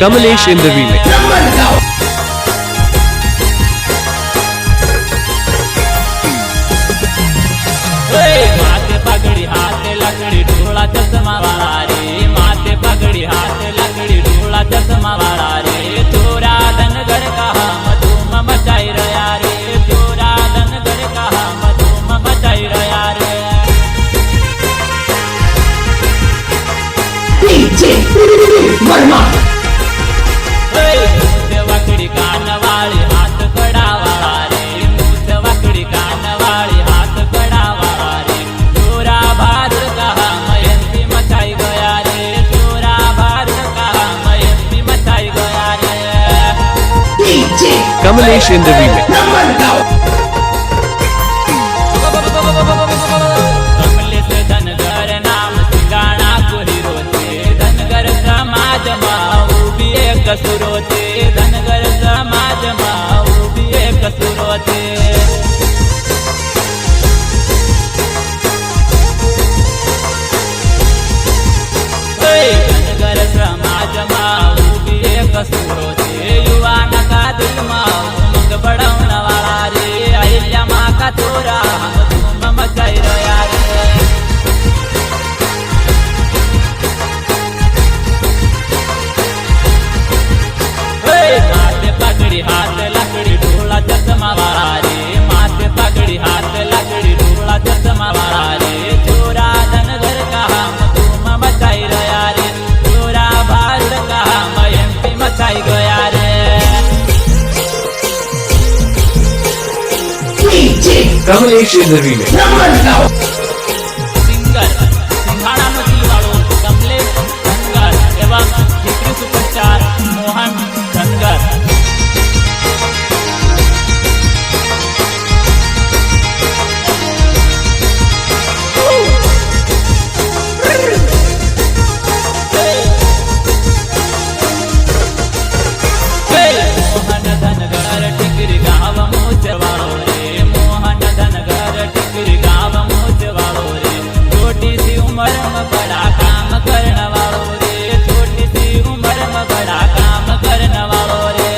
Kamalesh in the remix. माथे पगड़ी हाथ लकड़ी ढोला चश्मा वाला रे, माथे पगड़ी हाथ लकड़ी ढोला चश्मा वाला रे, चोरा धनगर कहा मधुम मचाई रया रे, चोरा धनगर कहा मधुम मचाई रया रे। मूछ वकड़ी कान वाली हाथ कड़ा वाला रे, मूछ वकड़ी कान वाली हाथ कड़ा वाला रे, चोरा भार कहा मयंती मचाई गया रे, चोरा भार कहा मयंती मचाई गया रे। Kamalesh in the remix. Kamlesh Dhangar नाम सिंगाणा को हीरो थे, धनगर समाज माऊ भी एक सुरो थे, धनगर समाज माऊ भी एक सुरो थे। धनगर समाज माऊ भी एक सुरो थे, युवा नका दिल माऊ उमंग बढ़ाउन वाला रे, अहिल्या माँ का चोरा हम धूम मचाई रया रे। माथे पगड़ी हाथ लकड़ी ढोला चश्मा वाला रे, माथे पगड़ी हाथ लकड़ी ढोला चश्मा वाला रे, चोरा धनगर कहा धूम मचाई रया रे, चोरा भार कहा मयंती मचाई गया रे। Kamalesh in the remix. Singer सिंघाड़ा नो दिलवाड़ो कमलेश धनगर एवं हिटरी सुपरस्टार मोहन धनगर। मोहन धनगर टिकरी गाँव मूछ वालो रे, मोहन धनगर टिकरी गाँव मूछ वालो रे, छोटी सी उम्र में बड़ा काम करने वालो रे, छोटी सी उम्र में बड़ा काम करने वालो रे।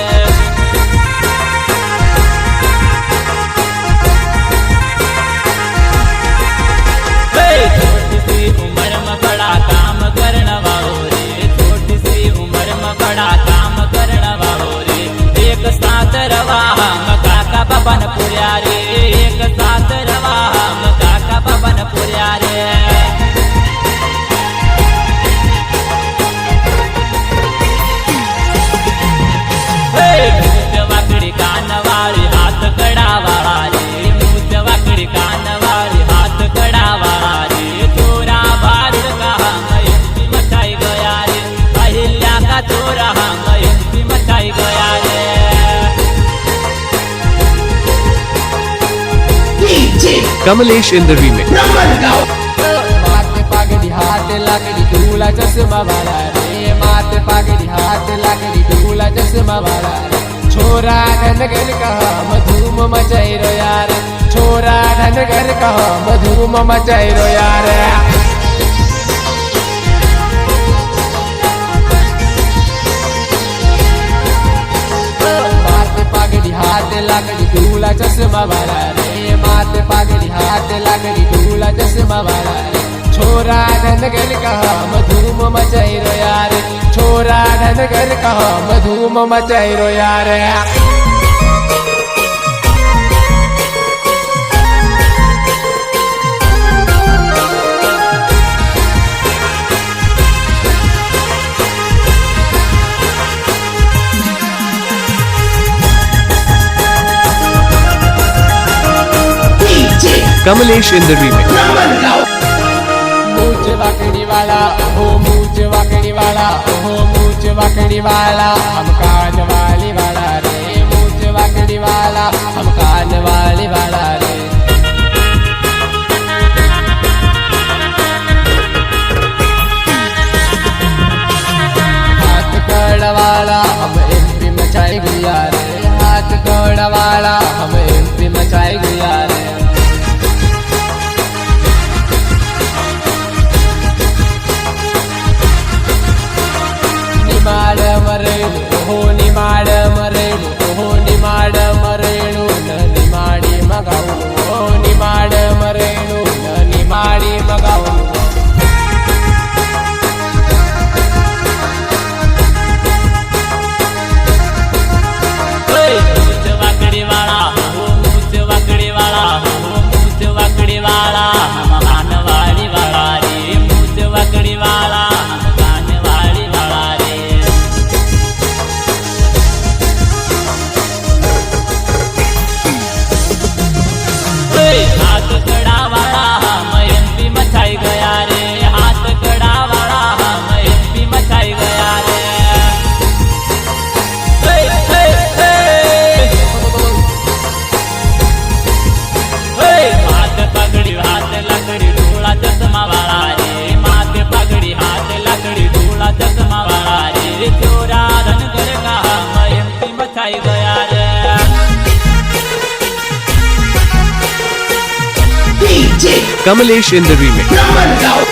छोटी सी उम्र में बड़ा काम करने वालो रे, छोटी सी उम्र में बड़ा काम करने वालो रे, एक साथ रवा हम काका बबन पुरिया रे, एक साथ रवा हम काका बबन पुरिया रे। मूछ वकड़ी कान वाली हाथ कड़ा वाला रे, मूछ वकड़ी कान वाली हाथ कड़ा वाला रे, चोरा भार कहा मयंती मचाई गया रे, अहिल्या का चोरा मयंती मचाई गया रे। Kamalesh in the remix. माथे पगड़ी हाथ लकड़ी ढोला चश्मा वाला रे, माथे पगड़ी हाथ लकड़ी ढोला चश्मा वाला रे, छोरा धनगर कहा मधुम मचाई रो यार, छोरा धनगर कहा मधुम मचाई रो यार। माथे पगड़ी हाथ लकड़ी ढोला चश्मा वाला रे, माथे पगड़ी हाथ लकड़ी ढोला चश्मा वाला रे, छोरा धनगर कहा मधुम मचाई रो यार, छोरा धनगर कहा मधुम मचाई रो यार। Kamalesh in the remix. मूछ वकड़ी वाला हो, मूछ वकड़ी वाला हो, मूछ वकड़ी वाला हम कान वाली वाला रे, मूछ वकड़ी वाला हम कान वाली वाला रे। हाथ कड़ वाला हम एमपी मचाई गया रे, हाथ कड़ वाला हम एमपी मचाई गया रे। Kamalesh in the remix.